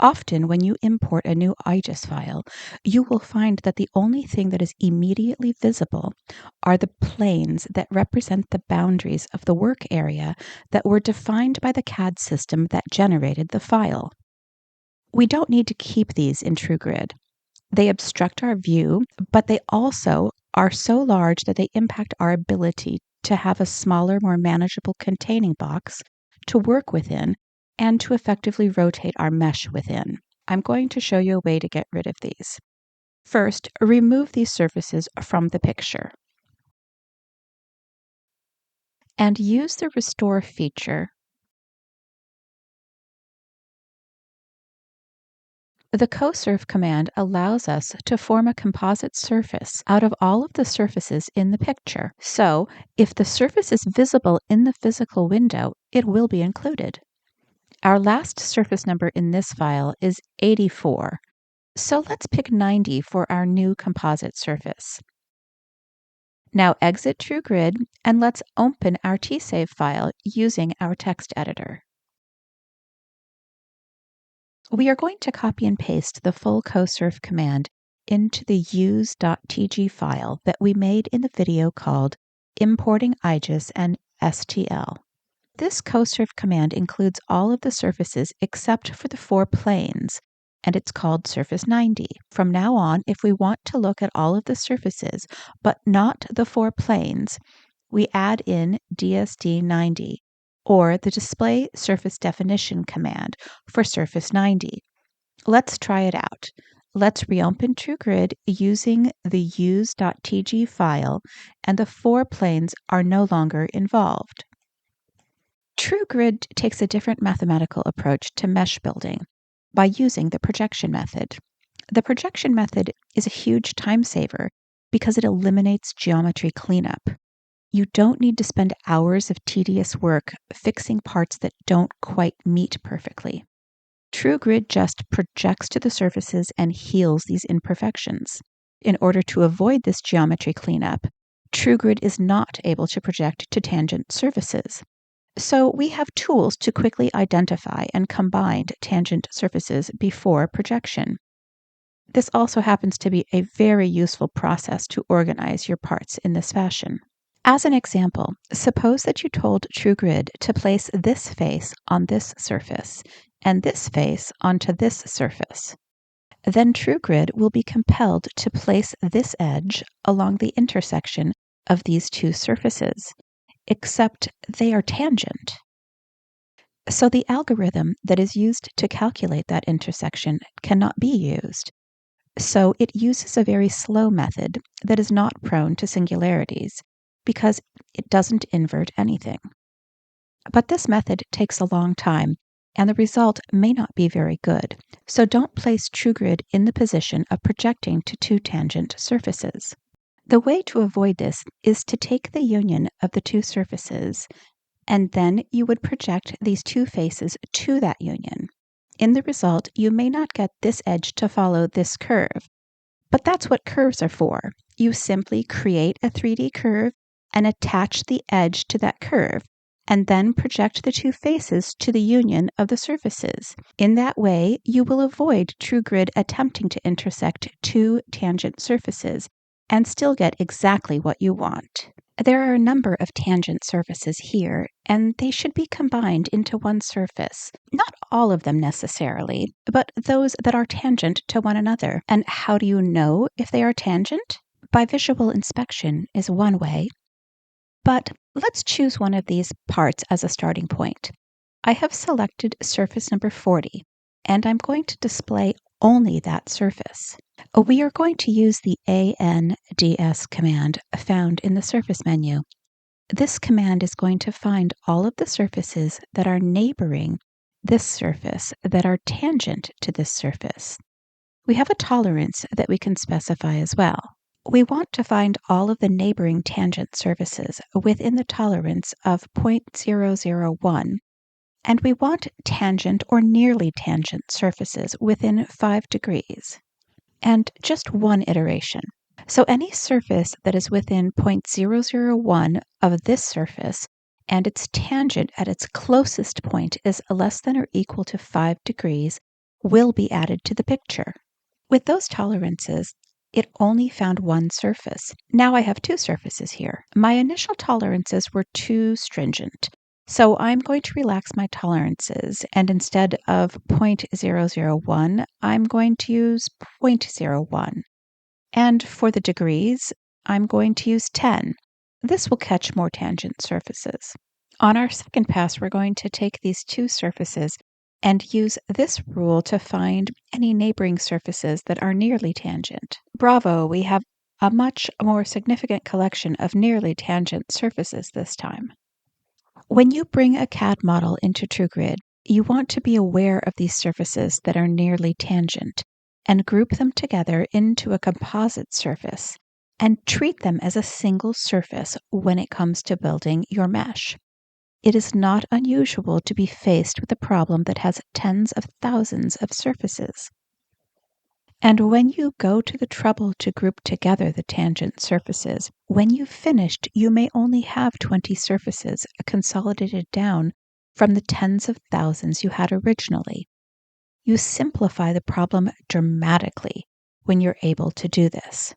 Often, when you import a new IGES file, you will find that the only thing that is immediately visible are the planes that represent the boundaries of the work area that were defined by the CAD system that generated the file. We don't need to keep these in TrueGrid. They obstruct our view, but they also are so large that they impact our ability to have a smaller, more manageable containing box to work within and to effectively rotate our mesh within. I'm going to show you a way to get rid of these. First, remove these surfaces from the picture. And use the Restore feature. The COSURF command allows us to form a composite surface out of all of the surfaces in the picture. So, if the surface is visible in the physical window, it will be included. Our last surface number in this file is 84, so let's pick 90 for our new composite surface. Now exit TrueGrid and let's open our tsave file using our text editor. We are going to copy and paste the full COSURF command into the use.tg file that we made in the video called Importing IGES and STL. This COSURF command includes all of the surfaces except for the 4 planes, and it's called Surface 90. From now on, if we want to look at all of the surfaces, but not the 4 planes, we add in DSD 90, or the Display Surface Definition command for Surface 90. Let's try it out. Let's reopen TrueGrid using the use.tg file, and the 4 planes are no longer involved. TrueGrid takes a different mathematical approach to mesh building by using the projection method. The projection method is a huge time saver because it eliminates geometry cleanup. You don't need to spend hours of tedious work fixing parts that don't quite meet perfectly. TrueGrid just projects to the surfaces and heals these imperfections. In order to avoid this geometry cleanup, TrueGrid is not able to project to tangent surfaces. So we have tools to quickly identify and combine tangent surfaces before projection. This also happens to be a very useful process to organize your parts in this fashion. As an example, suppose that you told TrueGrid to place this face on this surface and this face onto this surface. Then TrueGrid will be compelled to place this edge along the intersection of these 2 surfaces, except they are tangent. So the algorithm that is used to calculate that intersection cannot be used. So it uses a very slow method that is not prone to singularities because it doesn't invert anything. But this method takes a long time, and the result may not be very good. So don't place TrueGrid in the position of projecting to 2 tangent surfaces. The way to avoid this is to take the union of the 2 surfaces, and then you would project these 2 faces to that union. In the result, you may not get this edge to follow this curve, but that's what curves are for. You simply create a 3D curve and attach the edge to that curve, and then project the 2 faces to the union of the surfaces. In that way, you will avoid TrueGrid attempting to intersect 2 tangent surfaces and still get exactly what you want. There are a number of tangent surfaces here, and they should be combined into one surface. Not all of them necessarily, but those that are tangent to one another. And how do you know if they are tangent? By visual inspection is one way. But let's choose one of these parts as a starting point. I have selected surface number 40, and I'm going to display only that surface. We are going to use the ANDS command found in the surface menu. This command is going to find all of the surfaces that are neighboring this surface that are tangent to this surface. We have a tolerance that we can specify as well. We want to find all of the neighboring tangent surfaces within the tolerance of 0.001, and we want tangent or nearly tangent surfaces within 5 degrees. And just one iteration. So any surface that is within 0.001 of this surface and its tangent at its closest point is less than or equal to 5 degrees will be added to the picture. With those tolerances, it only found one surface. Now I have two surfaces here. My initial tolerances were too stringent, so I'm going to relax my tolerances, and instead of 0.001, I'm going to use 0.01. And for the degrees, I'm going to use 10. This will catch more tangent surfaces. On our second pass, we're going to take these two surfaces and use this rule to find any neighboring surfaces that are nearly tangent. Bravo, we have a much more significant collection of nearly tangent surfaces this time. When you bring a CAD model into TrueGrid, you want to be aware of these surfaces that are nearly tangent and group them together into a composite surface and treat them as a single surface when it comes to building your mesh. It is not unusual to be faced with a problem that has tens of thousands of surfaces. And when you go to the trouble to group together the tangent surfaces, when you've finished, you may only have 20 surfaces consolidated down from the tens of thousands you had originally. You simplify the problem dramatically when you're able to do this.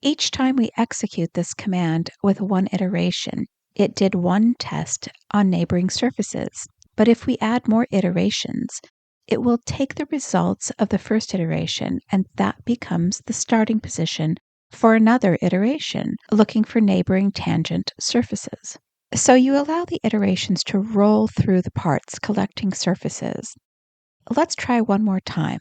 Each time we execute this command with one iteration, it did one test on neighboring surfaces. But if we add more iterations, it will take the results of the first iteration, and that becomes the starting position for another iteration, looking for neighboring tangent surfaces. So you allow the iterations to roll through the parts, collecting surfaces. Let's try one more time.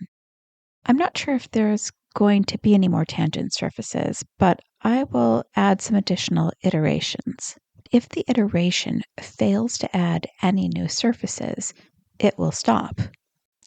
I'm not sure if there's going to be any more tangent surfaces, but I will add some additional iterations. If the iteration fails to add any new surfaces, it will stop.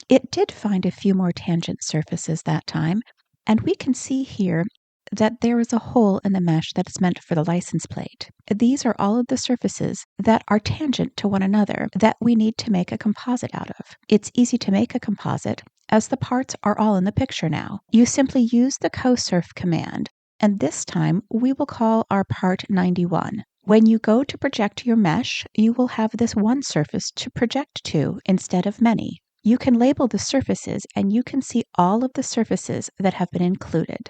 It did find a few more tangent surfaces that time, and we can see here that there is a hole in the mesh that is meant for the license plate. These are all of the surfaces that are tangent to one another that we need to make a composite out of. It's easy to make a composite as the parts are all in the picture now. You simply use the COSURF command, and this time we will call our part 91. When you go to project your mesh, you will have this one surface to project to instead of many. You can label the surfaces and you can see all of the surfaces that have been included.